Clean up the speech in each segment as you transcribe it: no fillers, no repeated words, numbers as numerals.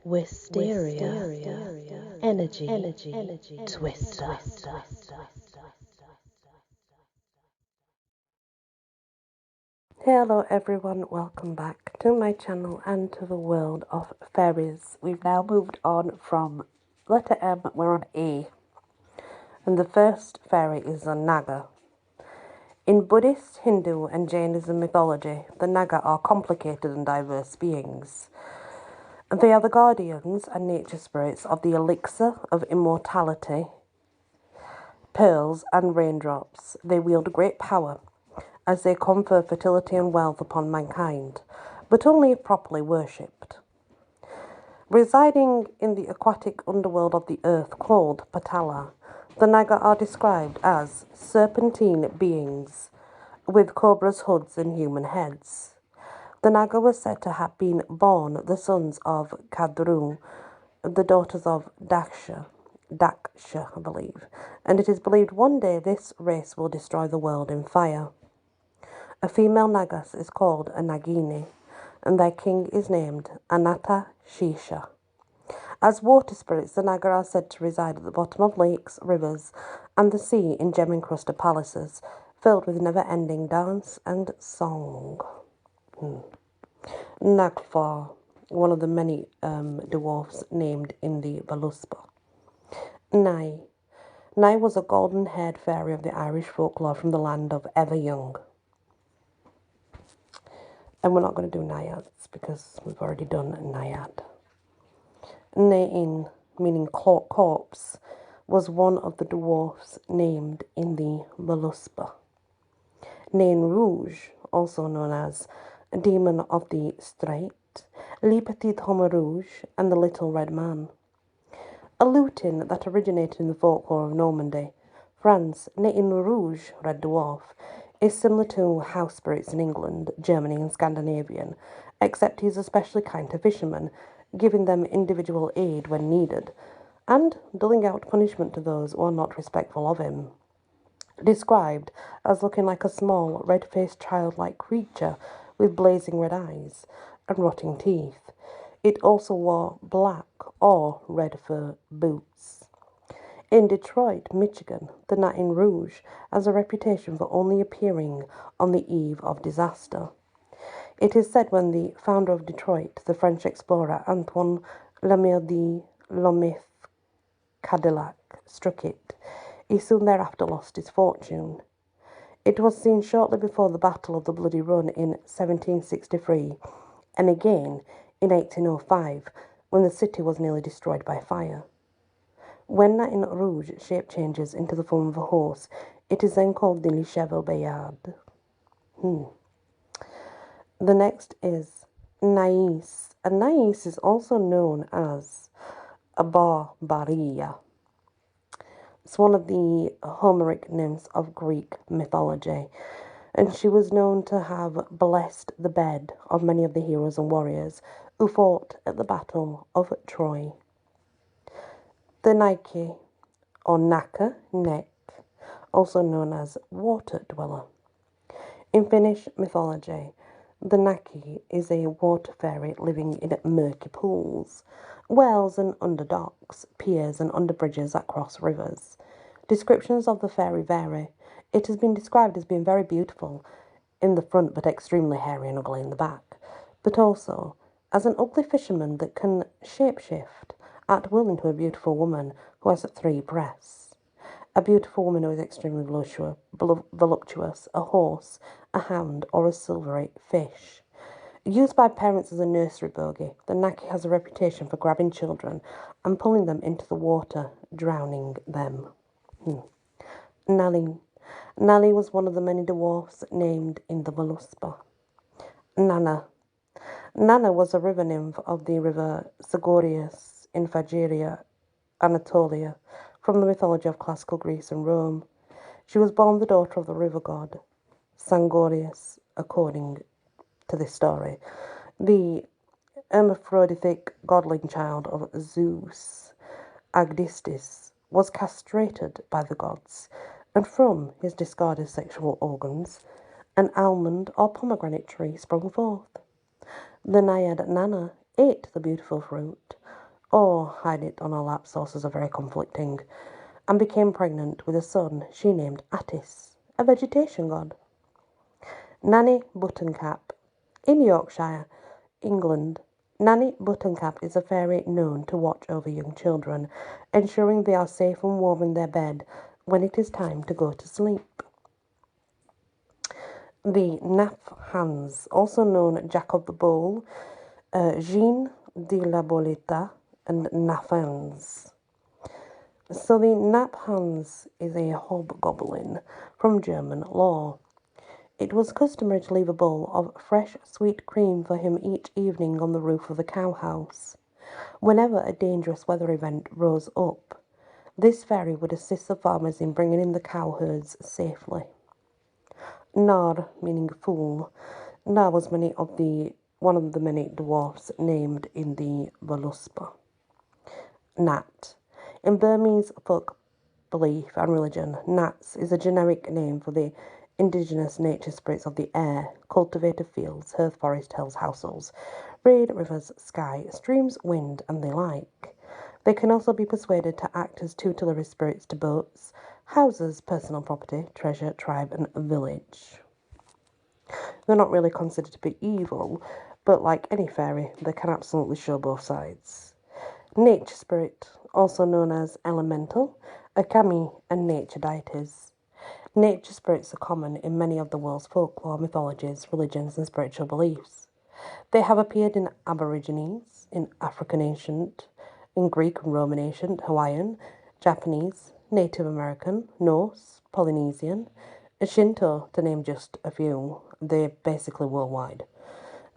Wysteria, energy, twister. Hello everyone, welcome back to my channel and to the world of fairies. We've now moved on from letter M, we're on A. And the first fairy is the Naga. In Buddhist, Hindu and Jainism mythology, the Naga are complicated and diverse beings. They are the guardians and nature spirits of the elixir of immortality, pearls and raindrops. They wield great power as they confer fertility and wealth upon mankind, but only if properly worshipped. Residing in the aquatic underworld of the earth called Patala, the Naga are described as serpentine beings with cobra's hoods and human heads. The Naga were said to have been born the sons of Kadru, the daughters of Daksha, I believe, and it is believed one day this race will destroy the world in fire. A female Nagas is called a Nagini, and their king is named Anata Shisha. As water spirits, the Naga are said to reside at the bottom of lakes, rivers, and the sea in gem-encrusted palaces, filled with never-ending dance and song. Nagfar, one of the many dwarfs named in the Voluspa. Nai. Nai was a golden-haired fairy of the Irish folklore from the land of Everyoung. And we're not going to do naiads because we've already done a naiad. Nain, meaning corpse, was one of the dwarfs named in the Voluspa. Nain Rouge, also known as Demon of the Strait, Le Petit Homme Rouge, and the Little Red Man. A lutin that originated in the folklore of Normandy, France, Nain Rouge, Red Dwarf, is similar to house spirits in England, Germany and Scandinavian, except he is especially kind to fishermen, giving them individual aid when needed, and doling out punishment to those who are not respectful of him. Described as looking like a small, red-faced childlike creature with blazing red eyes and rotting teeth. It also wore black or red fur boots. In Detroit, Michigan, the Nain Rouge has a reputation for only appearing on the eve of disaster. It is said when the founder of Detroit, the French explorer Antoine Lemaire de Lomith Cadillac, struck it, he soon thereafter lost his fortune. It was seen shortly before the Battle of the Bloody Run in 1763, and again in 1805, when the city was nearly destroyed by fire. When Nain Rouge shape changes into the form of a horse, it is then called the Cheval Bayard. The next is Nais, and Nais is also known as a Barbaria. It's one of the Homeric nymphs of Greek mythology, and she was known to have blessed the bed of many of the heroes and warriors who fought at the Battle of Troy. The Nike, or Naka, neck, also known as water dweller. In Finnish mythology, the Naki is a water fairy living in murky pools, wells and under docks, piers and under bridges that cross rivers. Descriptions of the fairy vary. It has been described as being very beautiful in the front but extremely hairy and ugly in the back, but also as an ugly fisherman that can shapeshift at will into a beautiful woman who has 3 breasts. A beautiful woman who is extremely voluptuous, a horse, a hound, or a silvery fish. Used by parents as a nursery bogey, the Naki has a reputation for grabbing children and pulling them into the water, drowning them. Nali. Nali was one of the many dwarfs named in the Voluspa. Nana. Nana was a river nymph of the river Sagorius in Fageria, Anatolia, from the mythology of classical Greece and Rome. She was born the daughter of the river god Sangorius, according to this story, the hermaphroditic godling child of Zeus. Agdistis was castrated by the gods, and from his discarded sexual organs, an almond or pomegranate tree sprung forth. The naiad Nana ate the beautiful fruit, or hide it on her lap. Sources are very conflicting, and became pregnant with a son she named Attis, a vegetation god. Nanny Buttoncap. In Yorkshire, England, Nanny Buttoncap is a fairy known to watch over young children, ensuring they are safe and warm in their bed when it is time to go to sleep. The Nap Hands, also known Jack of the Bowl, Jean de la Boleta, and Naphans. So the Nap Hands is a hobgoblin from German law. It was customary to leave a bowl of fresh sweet cream for him each evening on the roof of the cowhouse. Whenever a dangerous weather event rose up, this fairy would assist the farmers in bringing in the cow herds safely. Nar, meaning fool. Nar was one of the many dwarfs named in the Voluspa. Nat. In Burmese folk belief and religion, Nats is a generic name for the indigenous nature spirits of the air, cultivated fields, hearth forest, hills, households, rain, rivers, sky, streams, wind, and the like. They can also be persuaded to act as tutelary spirits to boats, houses, personal property, treasure, tribe, and village. They're not really considered to be evil, but like any fairy, they can absolutely show both sides. Nature spirit, also known as elemental, a kami, and nature deities. Nature spirits are common in many of the world's folklore, mythologies, religions, and spiritual beliefs. They have appeared in Aborigines, in African ancient, in Greek and Roman ancient, Hawaiian, Japanese, Native American, Norse, Polynesian, Shinto, to name just a few. They're basically worldwide.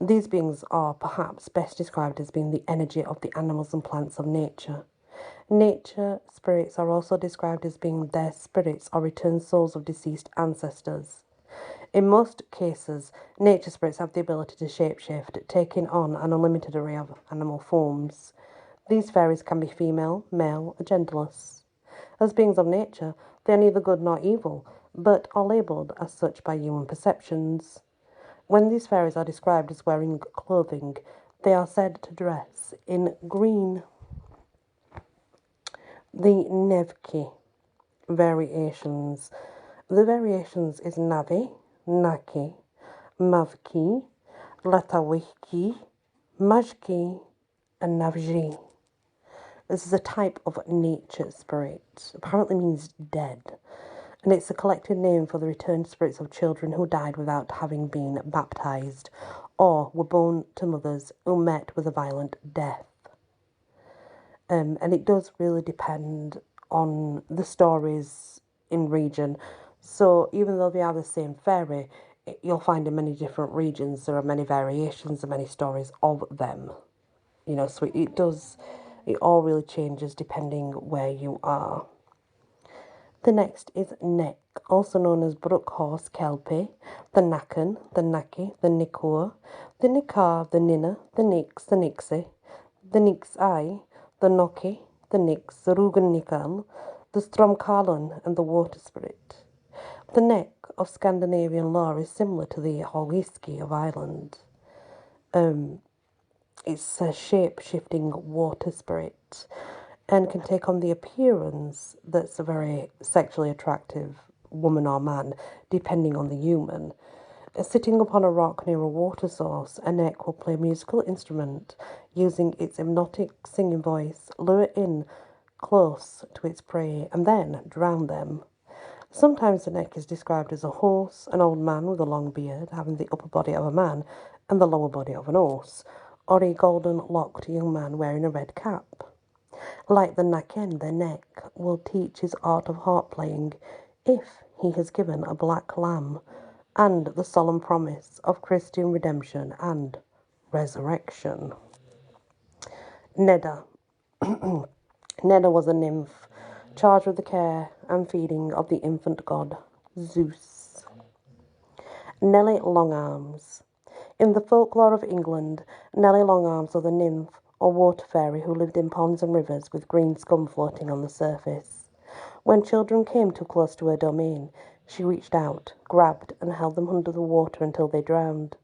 These beings are perhaps best described as being the energy of the animals and plants of nature. Nature spirits are also described as being their spirits or returned souls of deceased ancestors. In most cases, nature spirits have the ability to shapeshift, taking on an unlimited array of animal forms. These fairies can be female, male, or genderless. As beings of nature, they are neither good nor evil, but are labelled as such by human perceptions. When these fairies are described as wearing clothing, they are said to dress in green. The Nevki variations. The variations is Navi, Naki, Mavki, Latawiki, Majki, and Navji. This is a type of nature spirit. Apparently means dead. And it's a collective name for the returned spirits of children who died without having been baptized or were born to mothers who met with a violent death. And it does really depend on the stories in region. So even though they are the same fairy, you'll find in many different regions there are many variations and many stories of them. So it all really changes depending where you are. The next is Neck, also known as Brook Horse Kelpie, the Nacken, the Naki, the Nikur, the Nikar, the Nina, the Nix, the Nixie, the Nix-Eye, the Noki, the Nix, the Rugen-Nikal, the Stromkalun, and the Water Spirit. The Neck of Scandinavian lore is similar to the Horiski of Ireland. It's a shape-shifting water spirit and can take on the appearance that's a very sexually attractive woman or man, depending on the human. Sitting upon a rock near a water source, a neck will play a musical instrument, using its hypnotic singing voice, lure it in close to its prey, and then drown them. Sometimes the neck is described as a horse, an old man with a long beard, having the upper body of a man and the lower body of an horse, or a golden-locked young man wearing a red cap. Like the Naken, the neck will teach his art of harp playing if he has given a black lamb and the solemn promise of Christian redemption and resurrection. Neda. Neda was a nymph charged with the care and feeding of the infant god Zeus. Nellie Longarms. In the folklore of England, Nellie Longarms was a nymph or water fairy who lived in ponds and rivers with green scum floating on the surface. When children came too close to her domain, she reached out, grabbed, and held them under the water until they drowned.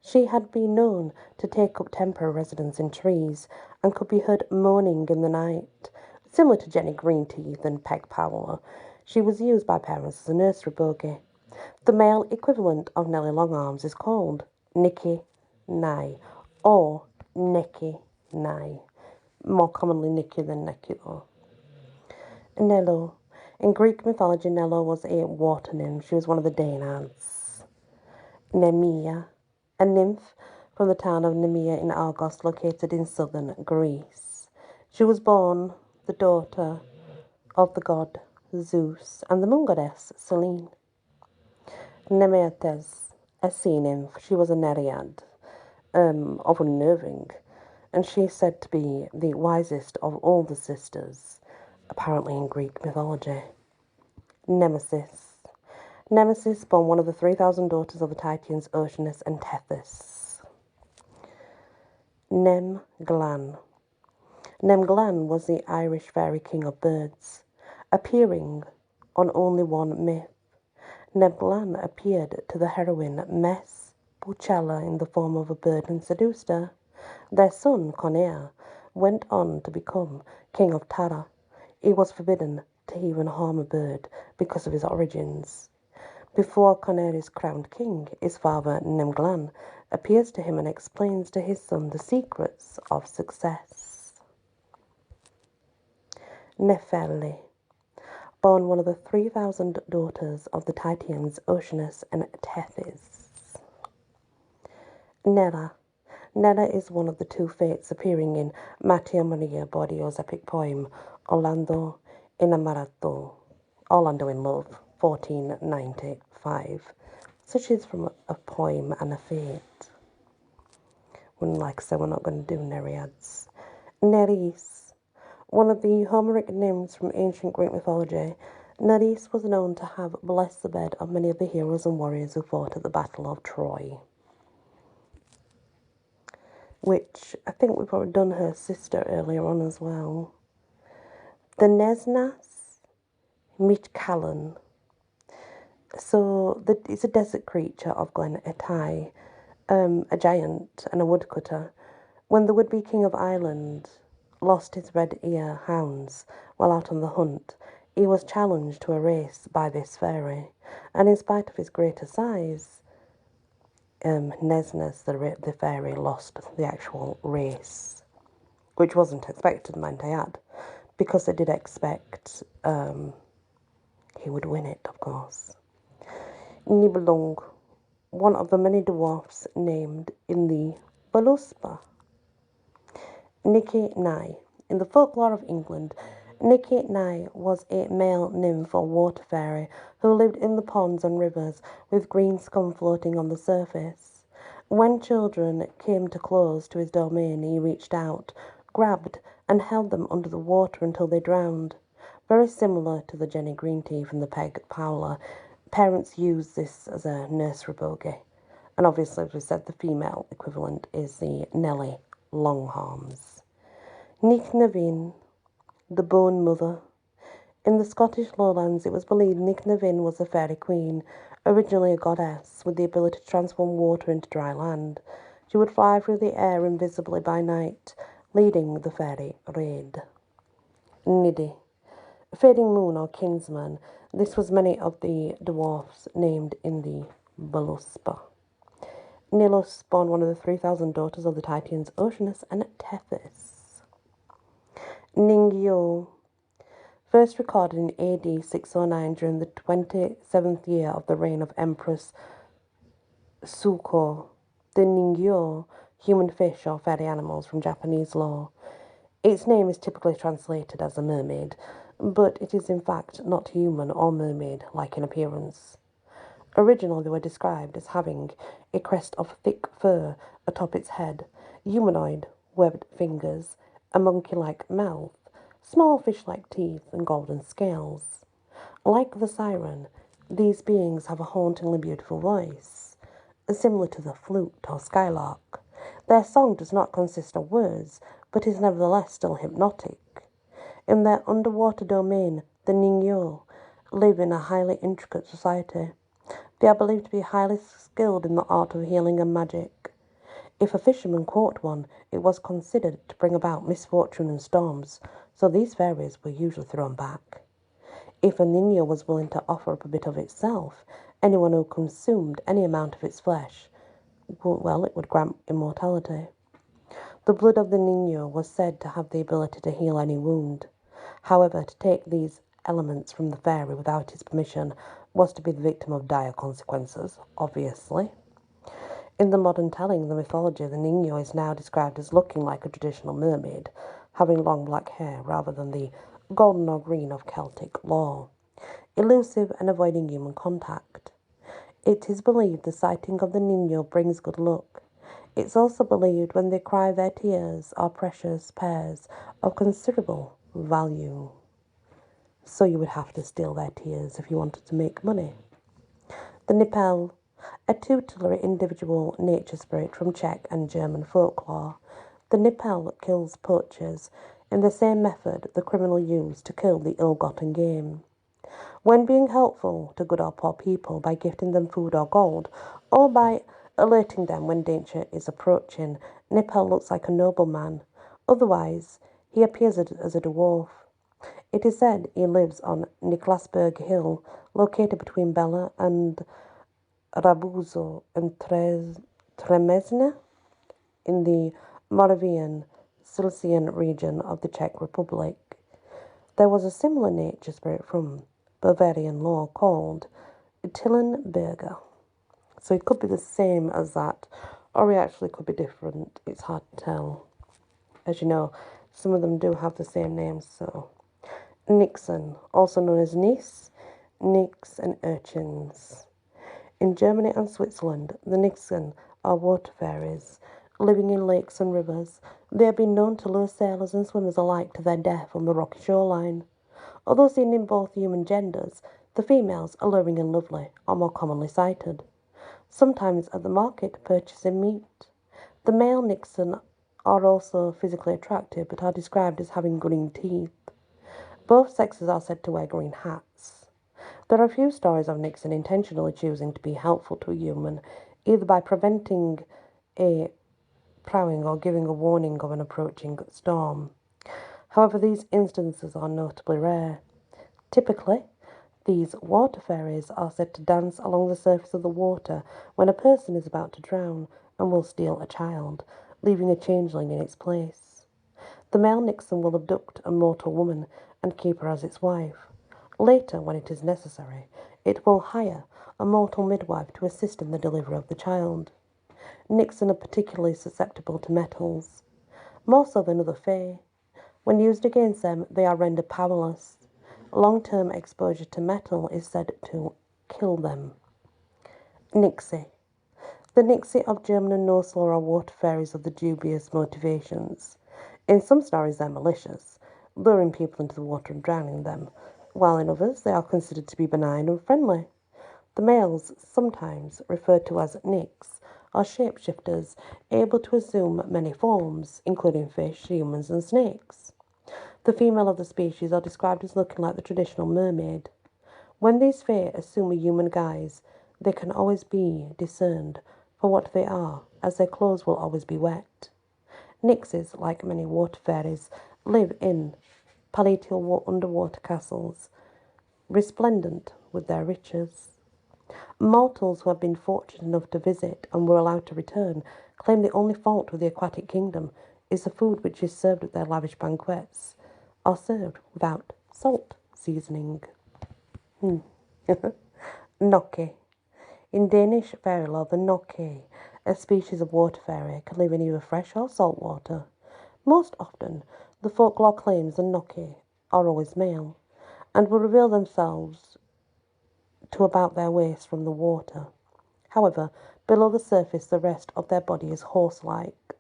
She had been known to take up temporary residence in trees and could be heard moaning in the night. Similar to Jenny Greenteeth and Peg Powler, she was used by parents as a nursery bogey. The male equivalent of Nellie Longarms is called Nicky Nye or Necky Nye. More commonly Nicky than Necky though. Nello. In Greek mythology, Nello was a water nymph. She was one of the Danads. Nemea, a nymph from the town of Nemea in Argos, located in southern Greece. She was born the daughter of the god Zeus and the moon goddess Selene. Nemetes, a sea nymph. She was a nereid, of unnerving, and she is said to be the wisest of all the sisters, apparently in Greek mythology. Nemesis. Nemesis born one of the 3,000 daughters of the Titans Oceanus and Tethys. Nemglan. Nemglan was the Irish fairy king of birds, appearing on only one myth. Nemglan appeared to the heroine Mess Buchella in the form of a bird and seduced her. Their son, Conaire, went on to become king of Tara. He was forbidden to even harm a bird because of his origins. Before Conaire is crowned king, his father, Nemglan, appears to him and explains to his son the secrets of success. Nephele. Born one of the 3,000 daughters of the Titans Oceanus and Tethys. Nera. Nera is one of the two fates appearing in Matteo Maria Bordio's epic poem Orlando Innamorato, Orlando in Love, 1495. So she's from a poem and a fate. When, like I said, we're not going to do Nereids. Nereis. One of the Homeric nymphs from ancient Greek mythology, Nereis was known to have blessed the bed of many of the heroes and warriors who fought at the Battle of Troy. Which I think we've already done her sister earlier on as well. The Nesnas Mitcallan. So it's a desert creature of Glen Etai, a giant and a woodcutter. When the would-be king of Ireland lost his red ear hounds while out on the hunt, he was challenged to a race by this fairy, and in spite of his greater size, Nesnas, the fairy, lost the actual race, which wasn't expected, mind I add, because they did expect he would win it, of course. Nibelung, one of the many dwarfs named in the Voluspa. Nicky Nye. In the folklore of England, Nicky Nye was a male nymph or water fairy who lived in the ponds and rivers with green scum floating on the surface. When children came too close to his domain, he reached out, grabbed, and held them under the water until they drowned. Very similar to the Jenny Greenteeth and the Peg Powler, parents use this as a nursery bogey. And obviously, as we said, the female equivalent is the Nellie Longarms. Nick Navin, the Bone Mother. In the Scottish lowlands, it was believed Nick Navin was a fairy queen, originally a goddess with the ability to transform water into dry land. She would fly through the air invisibly by night, leading the fairy raid. Niddy, fading moon or kinsman. This was many of the dwarfs named in the Voluspa. Nilus, born one of the 3,000 daughters of the Titans Oceanus and Tethys. Ningyo, first recorded in AD 609 during the 27th year of the reign of Empress Suko. The Ningyo, human fish or fairy animals from Japanese lore. Its name is typically translated as a mermaid, but it is in fact not human or mermaid-like in appearance. Originally, they were described as having a crest of thick fur atop its head, humanoid webbed fingers, a monkey-like mouth, small fish-like teeth, and golden scales. Like the siren, these beings have a hauntingly beautiful voice, similar to the flute or skylark. Their song does not consist of words, but is nevertheless still hypnotic. In their underwater domain, the Ningyo live in a highly intricate society. They are believed to be highly skilled in the art of healing and magic. If a fisherman caught one, it was considered to bring about misfortune and storms, so these fairies were usually thrown back. If a Niño was willing to offer up a bit of itself, anyone who consumed any amount of its flesh, well, it would grant immortality. The blood of the Niño was said to have the ability to heal any wound. However, to take these elements from the fairy without his permission was to be the victim of dire consequences, obviously. In the modern telling, the mythology of the Niño is now described as looking like a traditional mermaid, having long black hair rather than the golden or green of Celtic lore, elusive and avoiding human contact. It is believed the sighting of the Niño brings good luck. It's also believed when they cry their tears are precious pearls of considerable value. So you would have to steal their tears if you wanted to make money. The Nipel, a tutelary individual nature spirit from Czech and German folklore. The Nipel kills poachers in the same method the criminal used to kill the ill-gotten game. When being helpful to good or poor people by gifting them food or gold, or by alerting them when danger is approaching, Nipel looks like a nobleman. Otherwise, he appears as a dwarf. It is said he lives on Niklasberg Hill, located between Bela and Rabuzo and Tremezne in the Moravian Silesian region of the Czech Republic. There was a similar nature spirit from Bavarian lore called Tillenberger. So it could be the same as that, or it actually could be different. It's hard to tell. As you know, some of them do have the same names, so. Nixon, also known as Nis, Nix, and urchins. In Germany and Switzerland, the Nixon are water fairies, living in lakes and rivers. They have been known to lure sailors and swimmers alike to their death on the rocky shoreline. Although seen in both human genders, the females, alluring and lovely, are more commonly sighted. Sometimes at the market purchasing meat. The male Nixon are also physically attractive but are described as having green teeth. Both sexes are said to wear green hats. There are a few stories of Nixon intentionally choosing to be helpful to a human, either by preventing a ploughing or giving a warning of an approaching storm. However, these instances are notably rare. Typically, these water fairies are said to dance along the surface of the water when a person is about to drown and will steal a child, leaving a changeling in its place. The male Nixon will abduct a mortal woman and keep her as its wife. Later, when it is necessary, it will hire a mortal midwife to assist in the delivery of the child. Nixon are particularly susceptible to metals, more so than other fae. When used against them, they are rendered powerless. Long-term exposure to metal is said to kill them. Nixie. The Nixie of German and Norse lore are water fairies of the dubious motivations. In some stories they're malicious, luring people into the water and drowning them, while in others they are considered to be benign and friendly. The males, sometimes referred to as Nix, are shapeshifters, able to assume many forms, including fish, humans, and snakes. The female of the species are described as looking like the traditional mermaid. When these fae assume a human guise, they can always be discerned for what they are, as their clothes will always be wet. Nixies, like many water fairies, live in palatial underwater castles, resplendent with their riches. Mortals who have been fortunate enough to visit and were allowed to return claim the only fault with the aquatic kingdom is the food which is served at their lavish banquets, are served without salt seasoning. Nokke. In Danish fairy lore, the Nokke, a species of water fairy, can live in either fresh or salt water. Most often, the folklore claims the Nokke are always male, and will reveal themselves to about their waist from the water. However, below the surface the rest of their body is horse-like.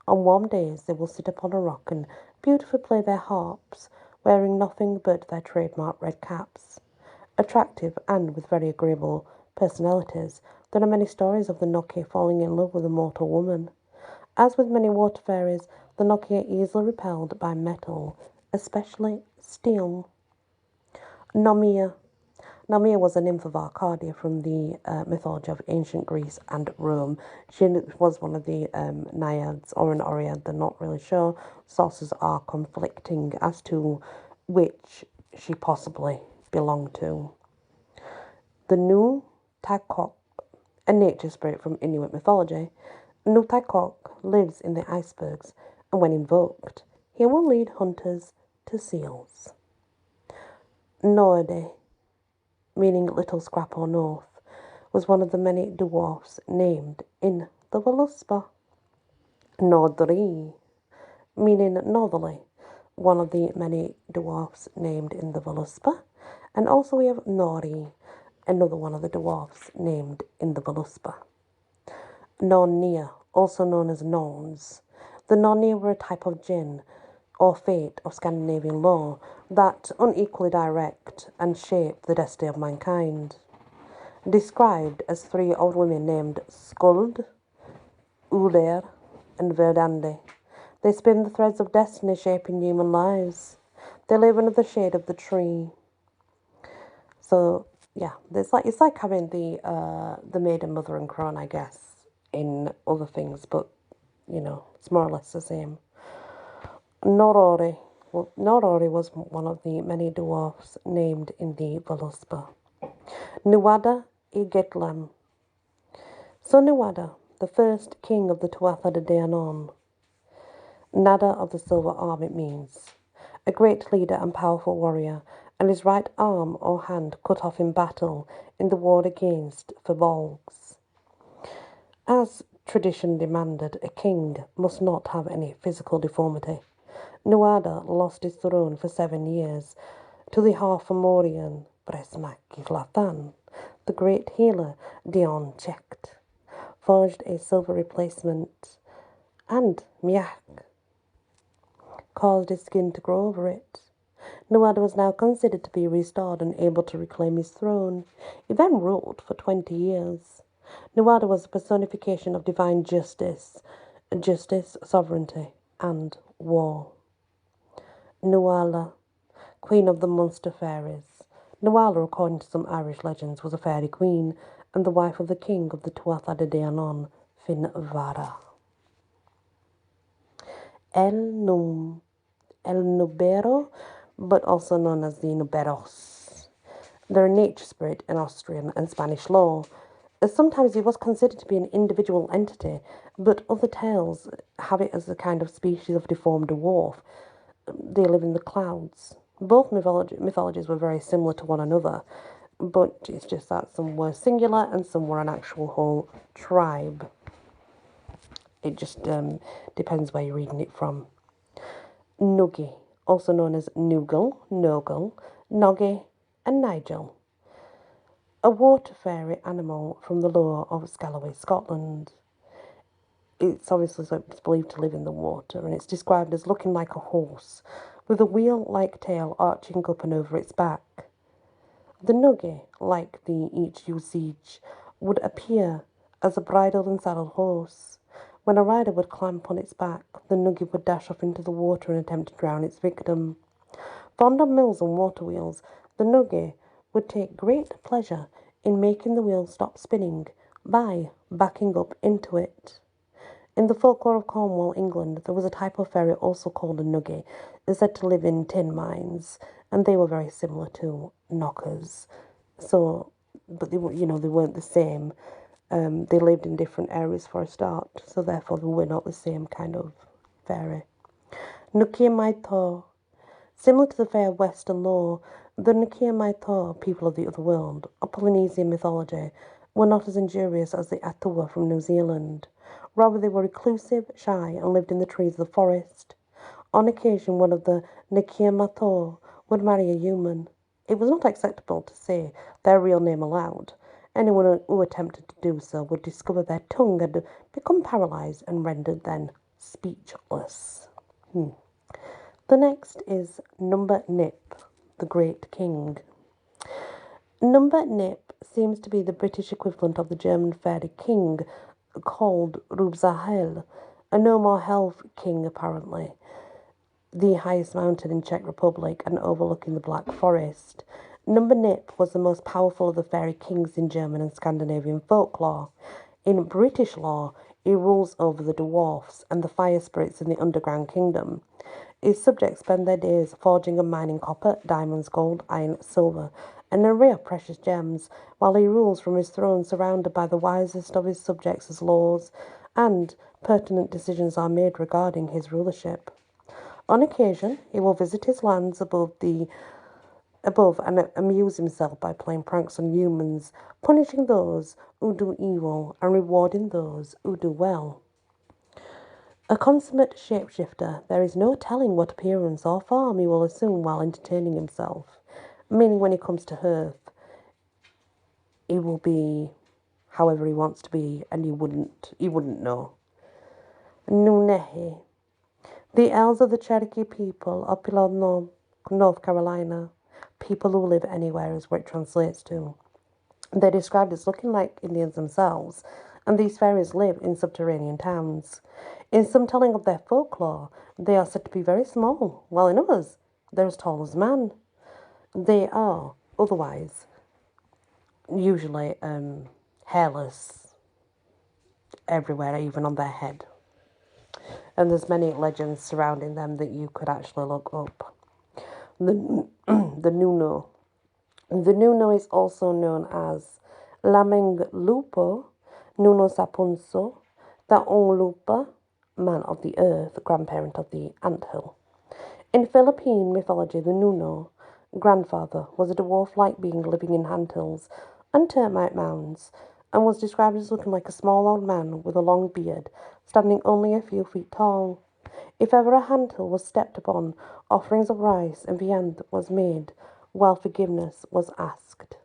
On warm days they will sit upon a rock and beautifully play their harps, wearing nothing but their trademark red caps. Attractive and with very agreeable personalities, there are many stories of the Nokke falling in love with a mortal woman. As with many water fairies, the Nokke are easily repelled by metal, especially steel. Nomia. Now, Mia was a nymph of Arcadia from the mythology of ancient Greece and Rome. She was one of the naiads or an Oread, they're not really sure. Sources are conflicting as to which she possibly belonged to. The Nu Taikok, a nature spirit from Inuit mythology, Nu Taikok lives in the icebergs, and when invoked, he will lead hunters to seals. Norde, meaning little scrap or north, was one of the many dwarfs named in the Voluspa. Nordri, meaning northerly, one of the many dwarfs named in the Voluspa. And also we have Nori, another one of the dwarfs named in the Voluspa. Nornia, also known as Norns. The Nornia were a type of jinn, or fate of Scandinavian lore, that unequally direct and shape the destiny of mankind. Described as three old women named Skuld, Uller, and Verdande. They spin the threads of destiny shaping human lives. They live under the shade of the tree. So yeah, it's like having the maiden, mother, and crone, I guess, in other things, but you know, it's more or less the same. Norori. Well, Norori was one of the many dwarfs named in the Voluspa. Nuada I Getlam. So Nuada, the first king of the Tuatha De Danann, Nada of the Silver Arm it means, a great leader and powerful warrior, and his right arm or hand cut off in battle in the war against Firbolgs. As tradition demanded, a king must not have any physical deformity. Nuada lost his throne for 7 years to the half-Amorian Bresmakithlathan. The great healer Dion checked, forged a silver replacement, and Miak caused his skin to grow over it. Nuada was now considered to be restored and able to reclaim his throne. He then ruled for 20 years. Nuada was a personification of divine justice, sovereignty, and war. Nuala, queen of the Munster Faries. Nuala, according to some Irish legends, was a fairy queen and the wife of the king of the Tuatha De Danann, Finnvara. El Nubero, but also known as the Nuberos. They're a nature spirit in Austrian and Spanish lore. Sometimes he was considered to be an individual entity, but other tales have it as a kind of species of deformed dwarf. They live in the clouds. Both mythologies were very similar to one another, but it's just that some were singular and some were an actual whole tribe. It just depends where you're reading it from. Nuggi, also known as Nougal, Nogal, Noggy, and Nigel. A water fairy animal from the lore of Scalloway, Scotland. It's believed to live in the water, and it's described as looking like a horse, with a wheel-like tail arching up and over its back. The Nuggy, like the each usage, would appear as a bridled and saddled horse. When a rider would climb upon its back, the Nuggy would dash off into the water and attempt to drown its victim. Fond of mills and water wheels, the Nuggy would take great pleasure in making the wheel stop spinning by backing up into it. In the folklore of Cornwall, England, there was a type of fairy also called a Nuggy, said to live in tin mines, and they were very similar to knockers. So, but they weren't the same. They lived in different areas for a start, so therefore they were not the same kind of fairy. Nukia Maito. Similar to the fair Western lore, the Nukia Maito, people of the other world, of Polynesian mythology, were not as injurious as the Atua from New Zealand. Rather, they were reclusive, shy, and lived in the trees of the forest. On occasion, one of the Nukia Maito would marry a human. It was not acceptable to say their real name aloud. Anyone who attempted to do so would discover their tongue had become paralyzed and rendered then speechless. The next is Number Nip, the Great King. Number Nip seems to be the British equivalent of the German fairy king called Rubzahel, a no more hell king apparently, the highest mountain in Czech Republic and overlooking the Black Forest. Number Nip was the most powerful of the fairy kings in German and Scandinavian folklore. In British lore, he rules over the dwarfs and the fire spirits in the underground kingdom. His subjects spend their days forging and mining copper, diamonds, gold, iron, silver, and an array of precious gems, while he rules from his throne surrounded by the wisest of his subjects as laws and pertinent decisions are made regarding his rulership. On occasion, he will visit his lands above and amuse himself by playing pranks on humans, punishing those who do evil and rewarding those who do well. A consummate shapeshifter, there is no telling what appearance or form he will assume while entertaining himself, meaning when he comes to Earth, he will be however he wants to be, and you wouldn't know. Nunehe. The elves of the Cherokee people of Pilot, North Carolina, people who live anywhere is what it translates to. They're described as looking like Indians themselves, and these fairies live in subterranean towns. In some telling of their folklore, they are said to be very small, while in others, they're as tall as man. They are, otherwise, usually hairless everywhere, even on their head. And there's many legends surrounding them that you could actually look up. The Nuno. The Nuno is also known as Lameng Lupo, Nuno Sapunso, Taong Lupa, man of the earth, grandparent of the anthill. In Philippine mythology, the Nuno, grandfather, was a dwarf-like being living in anthills and termite mounds, and was described as looking like a small old man with a long beard, standing only a few feet tall. If ever a anthill was stepped upon, offerings of rice and viand was made, while forgiveness was asked.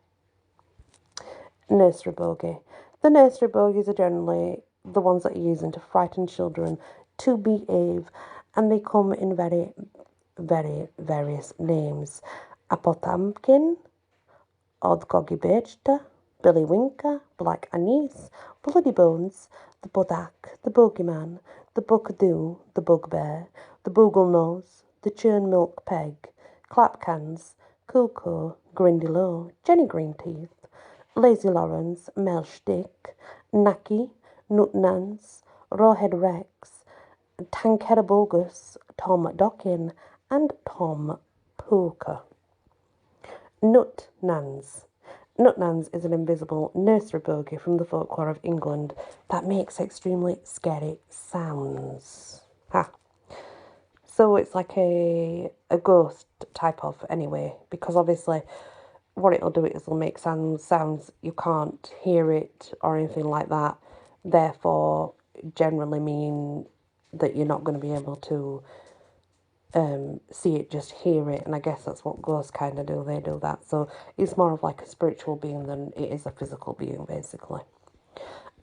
Nursery bogey. The nursery bogies are generally the ones that are using to frighten children to behave, and they come in very, very various names. Apotamkin, Odgogi Bejta, Billy Winker, Black Anise, Bloody Bones, the Bodak, the Bogeyman, the Buckadoo, the Bugbear, the Boogle Nose, the Churn Milk Peg, Clapcans, Coco, Grindylow, Jenny Greenteeth, Lazy Lawrence, Mel Stick, Naki, Nutnans, Rawhead Rex, Tankera Bogus, Tom Dockin, and Tom Poker. Nutnans. Nutnans is an invisible nursery bogey from the folklore of England that makes extremely scary sounds. Ha! So it's like a ghost type of, anyway, because obviously what it'll do is it'll make sounds you can't hear it or anything like that. Therefore, generally mean that you're not going to be able to see it, just hear it. And I guess that's what ghosts kind of do. They do that. So it's more of like a spiritual being than it is a physical being, basically.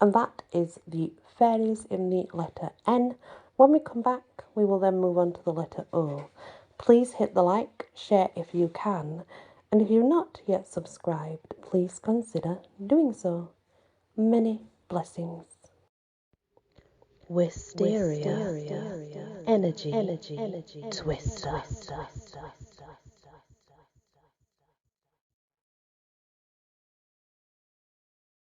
And that is the fairies in the letter N. When we come back, we will then move on to the letter O. Please hit the like, share if you can, and if you're not yet subscribed, please consider doing so. Many blessings. Wysteria. Energy. Twister.